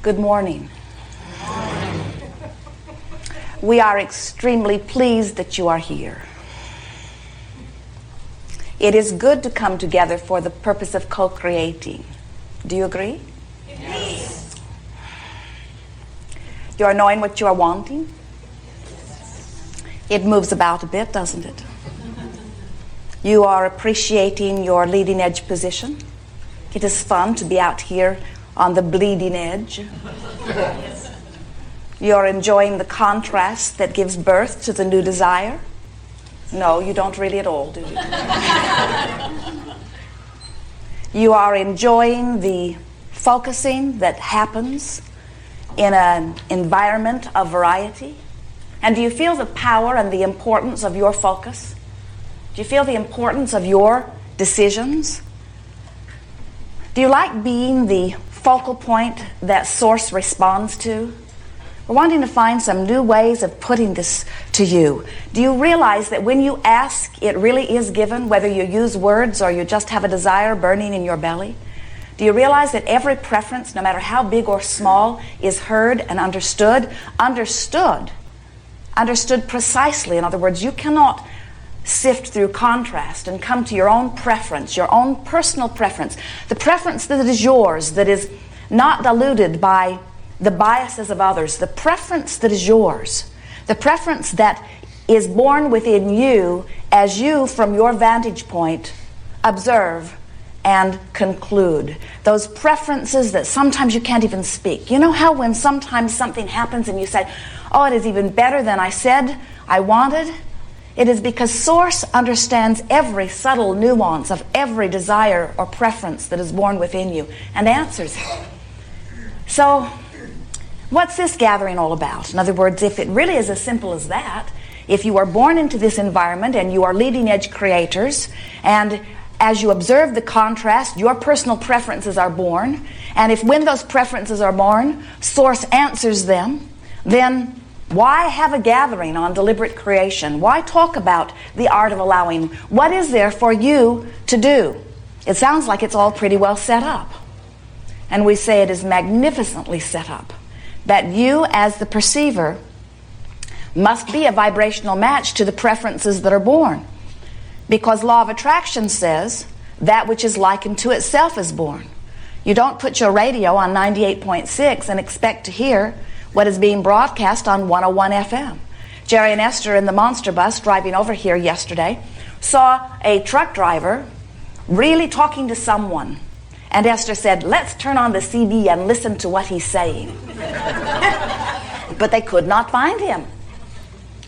Good morning. We are extremely pleased that you are here. It is good to come together for the purpose of co-creating. Do you agree? Yes. You are knowing what you are wanting? It moves about a bit, doesn't it? You are appreciating your leading edge position. It is fun to be out here on the bleeding edge. You're enjoying the contrast that gives birth to the new desire. No, you don't really at all, do you? You are enjoying the focusing that happens in an environment of variety. And do you feel the power and the importance of your focus? Do you feel the importance of your decisions? Do you like being the focal point that Source responds to? We're wanting to find some new ways of putting this to you. Do you realize that when you ask, it really is given, whether you use words or you just have a desire burning in your belly? Do you realize that every preference, no matter how big or small, is heard and understood? Understood precisely. In other words, you cannot sift through contrast and come to your own preference, your own personal preference, the preference that is yours, that is not diluted by the biases of others, the preference that is yours, the preference that is born within you as you, from your vantage point, observe and conclude. Those preferences that sometimes you can't even speak. You know how when sometimes something happens and you say, oh, it is even better than I said I wanted? It is because Source understands every subtle nuance of every desire or preference that is born within you and answers it. So, what's this gathering all about? In other words, if it really is as simple as that, if you are born into this environment and you are leading edge creators, and as you observe the contrast, your personal preferences are born, and if when those preferences are born, Source answers them, then why have a gathering on deliberate creation? Why talk about the art of allowing? What is there for you to do? It sounds like it's all pretty well set up. And we say it is magnificently set up. That you, as the perceiver, must be a vibrational match to the preferences that are born. Because law of attraction says that which is likened to itself is born. You don't put your radio on 98.6 and expect to hear what is being broadcast on 101 FM. Jerry and Esther in the monster bus driving over here yesterday saw a truck driver really talking to someone. And Esther said, let's turn on the CD and listen to what he's saying. But they could not find him.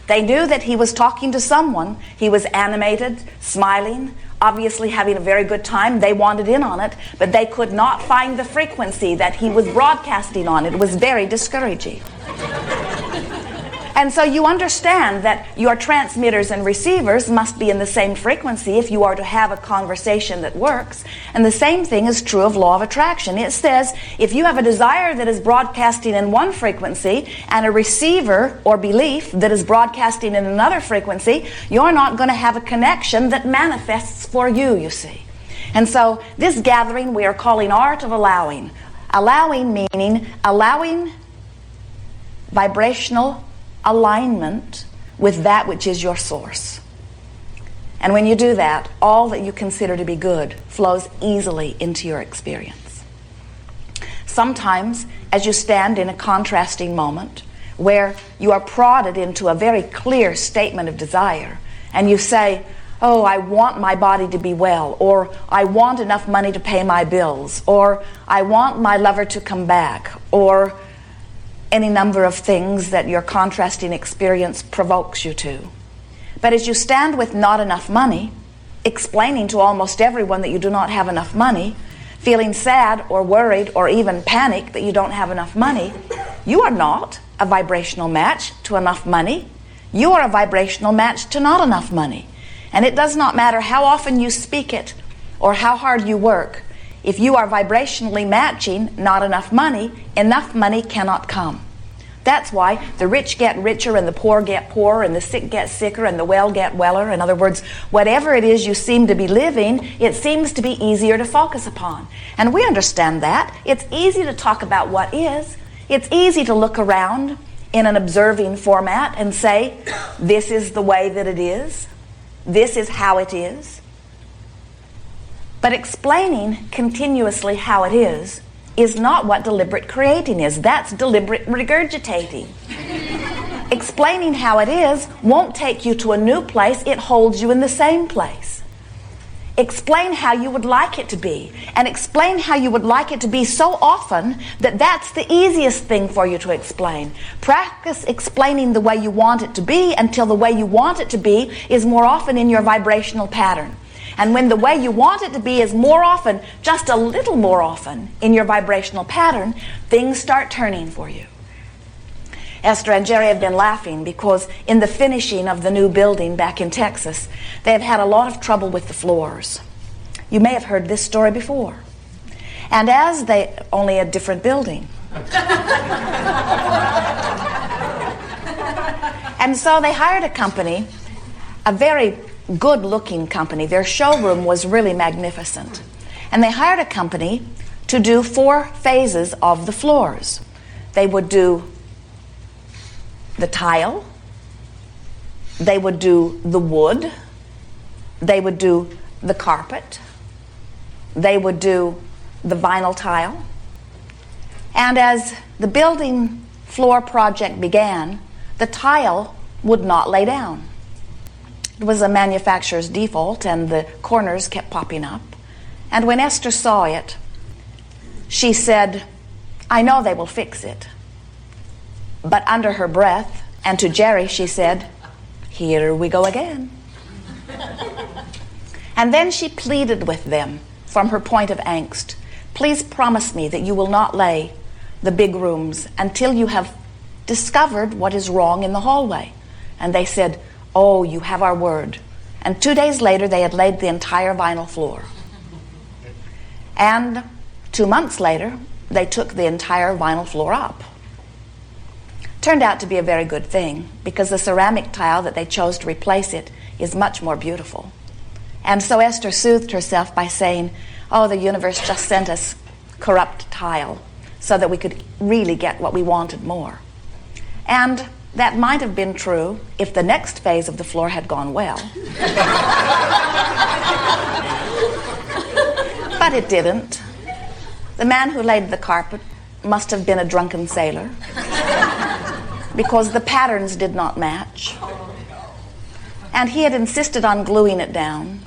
They knew that he was talking to someone. He was animated, smiling, obviously having a very good time. They wanted in on it, but they could not find the frequency that he was broadcasting on. It was very discouraging. And so you understand that your transmitters and receivers must be in the same frequency if you are to have a conversation that works. And the same thing is true of law of attraction. It says if you have a desire that is broadcasting in one frequency and a receiver or belief that is broadcasting in another frequency, you're not going to have a connection that manifests for you, you see. And so this gathering we are calling Art of Allowing. Allowing meaning allowing vibrational alignment with that which is your source. And when you do that, all that you consider to be good flows easily into your experience. Sometimes, as you stand in a contrasting moment where you are prodded into a very clear statement of desire, and you say, oh, I want my body to be well, or I want enough money to pay my bills, or I want my lover to come back, or any number of things that your contrasting experience provokes you to. But as you stand with not enough money, explaining to almost everyone that you do not have enough money, feeling sad or worried or even panicked that you don't have enough money, you are not a vibrational match to enough money. You are a vibrational match to not enough money. And it does not matter how often you speak it or how hard you work. If you are vibrationally matching not enough money cannot come. That's why the rich get richer and the poor get poorer and the sick get sicker and the well get weller. In other words, whatever it is you seem to be living, it seems to be easier to focus upon. And we understand that. It's easy to talk about what is. It's easy to look around in an observing format and say, this is the way that it is. This is how it is. But explaining continuously how it is not what deliberate creating is. That's deliberate regurgitating. Explaining how it is won't take you to a new place. It holds you in the same place. Explain how you would like it to be, and explain how you would like it to be so often that that's the easiest thing for you to explain. Practice explaining the way you want it to be until the way you want it to be is more often in your vibrational pattern. And when the way you want it to be is more often, just a little more often, in your vibrational pattern, things start turning for you. Esther and Jerry have been laughing because in the finishing of the new building back in Texas, they have had a lot of trouble with the floors. You may have heard this story before. And as they, only a different building. And so they hired a company, a very good-looking company. Their showroom was really magnificent. And they hired a company to do 4 phases of the floors. They would do the tile, they would do the wood, they would do the carpet, they would do the vinyl tile. And as the building floor project began, the tile would not lay down. It was a manufacturer's default, and the corners kept popping up. And when Esther saw it, she said, I know they will fix it. But under her breath, and to Jerry, she said, here we go again. And then she pleaded with them from her point of angst, please promise me that you will not lay the big rooms until you have discovered what is wrong in the hallway. And they said, oh, you have our word. And 2 days later, they had laid the entire vinyl floor. And 2 months later, they took the entire vinyl floor up. Turned out to be a very good thing, because the ceramic tile that they chose to replace it is much more beautiful. And so Esther soothed herself by saying, oh, the universe just sent us corrupt tile so that we could really get what we wanted more. And that might have been true if the next phase of the floor had gone well. But it didn't. The man who laid the carpet must have been a drunken sailor, because the patterns did not match. And he had insisted on gluing it down,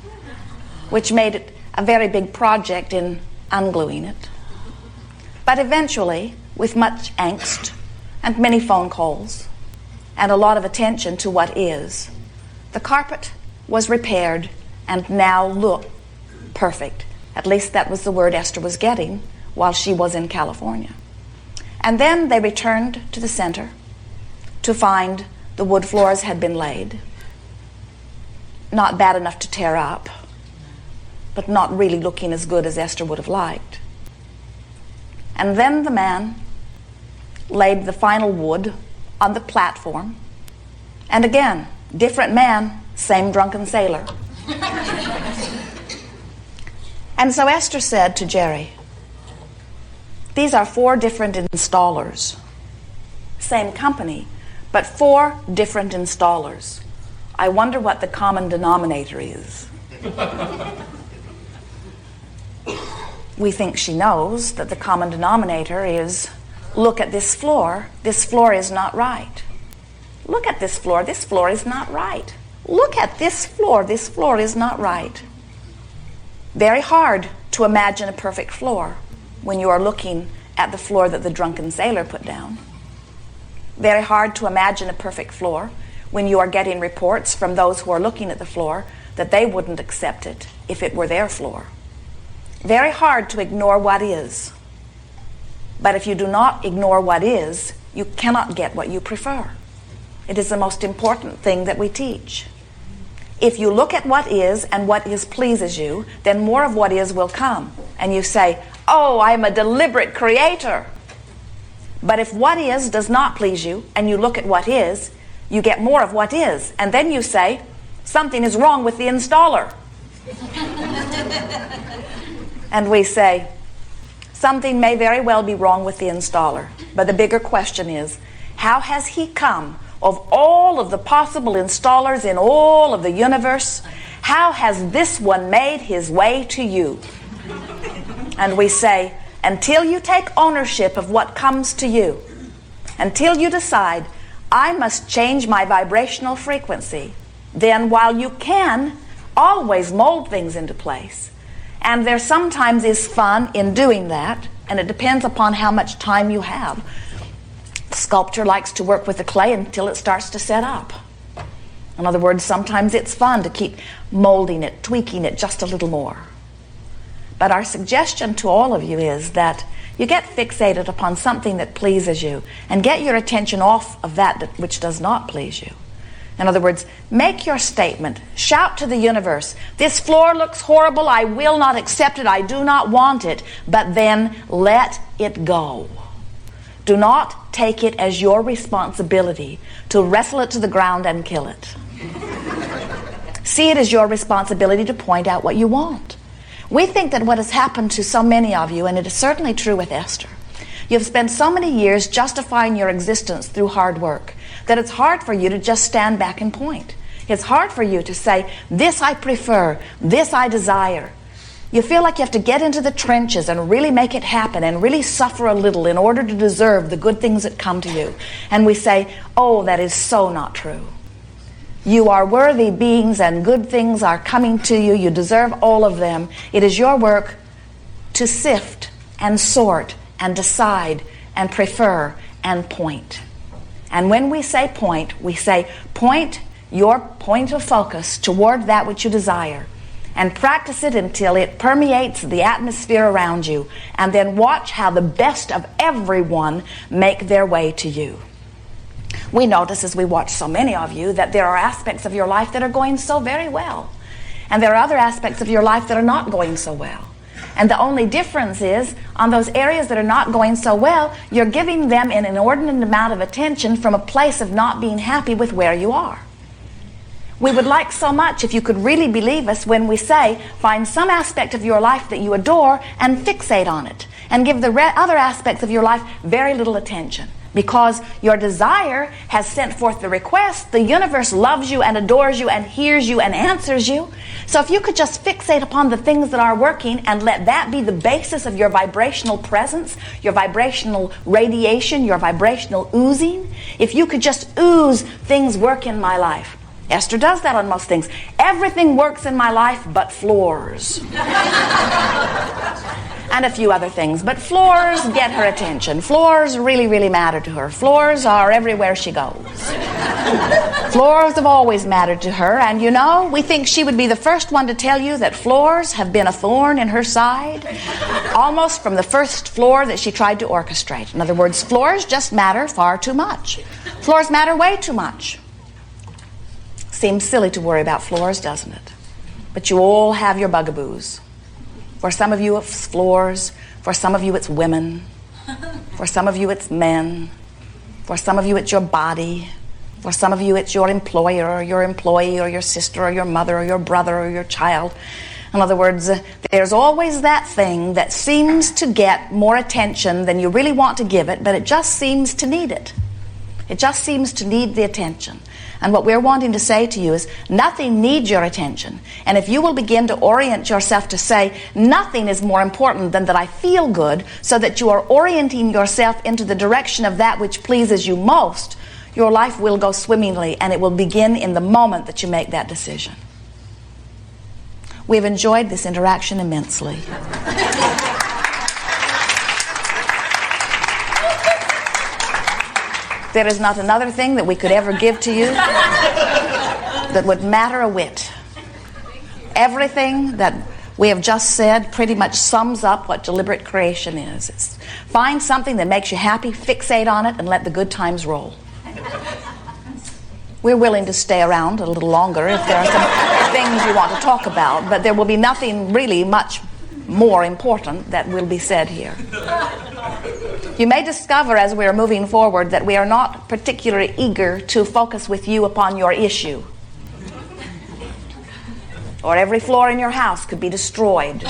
which made it a very big project in ungluing it. But eventually, with much angst and many phone calls and a lot of attention to what is, the carpet was repaired and now looked perfect. At least that was the word Esther was getting while she was in California. And then they returned to the center to find the wood floors had been laid. Not bad enough to tear up, but not really looking as good as Esther would have liked. And then the man laid the final wood on the platform. And again, different man, same drunken sailor. And so Esther said to Jerry, these are 4 different installers. Same company, but 4 different installers. I wonder what the common denominator is. We think she knows that the common denominator is, look at this floor is not right. Look at this floor is not right. Look at this floor is not right. Very hard to imagine a perfect floor when you are looking at the floor that the drunken sailor put down. Very hard to imagine a perfect floor when you are getting reports from those who are looking at the floor that they wouldn't accept it if it were their floor. Very hard to ignore what is. But if you do not ignore what is, you cannot get what you prefer. It is the most important thing that we teach. If you look at what is and what is pleases you, then more of what is will come. And you say, oh, I'm a deliberate creator. But if what is does not please you and you look at what is, you get more of what is. And then you say, something is wrong with the installer. And we say, Something may very well be wrong with the installer. But the bigger question is, how has he come, of all of the possible installers in all of the universe, how has this one made his way to you? And we say, until you take ownership of what comes to you, until you decide, I must change my vibrational frequency, then while you can always mold things into place, and there sometimes is fun in doing that, and it depends upon how much time you have. The sculptor likes to work with the clay until it starts to set up. In other words, sometimes it's fun to keep molding it, tweaking it just a little more. But our suggestion to all of you is that you get fixated upon something that pleases you and get your attention off of that which does not please you. In other words, make your statement. Shout to the universe, this floor looks horrible, I will not accept it, I do not want it. But then let it go. Do not take it as your responsibility to wrestle it to the ground and kill it. See it as your responsibility to point out what you want. We think that what has happened to so many of you, and it is certainly true with Esther, you have spent so many years justifying your existence through hard work that it's hard for you to just stand back and point. It's hard for you to say, this I prefer, this I desire. You feel like you have to get into the trenches and really make it happen and really suffer a little in order to deserve the good things that come to you. And we say, oh, that is so not true. You are worthy beings and good things are coming to you. You deserve all of them. It is your work to sift and sort and decide and prefer and point. And when we say point, we say point your point of focus toward that which you desire and practice it until it permeates the atmosphere around you, and then watch how the best of everyone make their way to you. We notice as we watch so many of you that there are aspects of your life that are going so very well, and there are other aspects of your life that are not going so well. And the only difference is, on those areas that are not going so well, you're giving them an inordinate amount of attention from a place of not being happy with where you are. We would like so much if you could really believe us when we say, find some aspect of your life that you adore and fixate on it, and give the other aspects of your life very little attention. Because your desire has sent forth the request, the universe loves you and adores you and hears you and answers you. So if you could just fixate upon the things that are working and let that be the basis of your vibrational presence, your vibrational radiation, your vibrational oozing, if you could just ooze things work in my life. Esther does that on most things. Everything works in my life but floors. And a few other things. But floors get her attention. Floors really, really matter to her. Floors are everywhere she goes. Floors have always mattered to her. And you know, we think she would be the first one to tell you that floors have been a thorn in her side almost from the first floor that she tried to orchestrate. In other words, floors just matter far too much. Floors matter way too much. Seems silly to worry about floors, doesn't it? But you all have your bugaboos. For some of you it's floors, for some of you it's women, for some of you it's men, for some of you it's your body, for some of you it's your employer or your employee or your sister or your mother or your brother or your child. In other words, there's always that thing that seems to get more attention than you really want to give it, but it just seems to need it. It just seems to need the attention. And what we're wanting to say to you is nothing needs your attention. And if you will begin to orient yourself to say nothing is more important than that I feel good, so that you are orienting yourself into the direction of that which pleases you most, your life will go swimmingly, and it will begin in the moment that you make that decision. We've enjoyed this interaction immensely. There is not another thing that we could ever give to you that would matter a whit. Everything that we have just said pretty much sums up what deliberate creation is. It's find something that makes you happy, fixate on it, and let the good times roll. We're willing to stay around a little longer if there are some things you want to talk about, but there will be nothing really much more important that will be said here. You may discover as we are moving forward that we are not particularly eager to focus with you upon your issue. Or every floor in your house could be destroyed.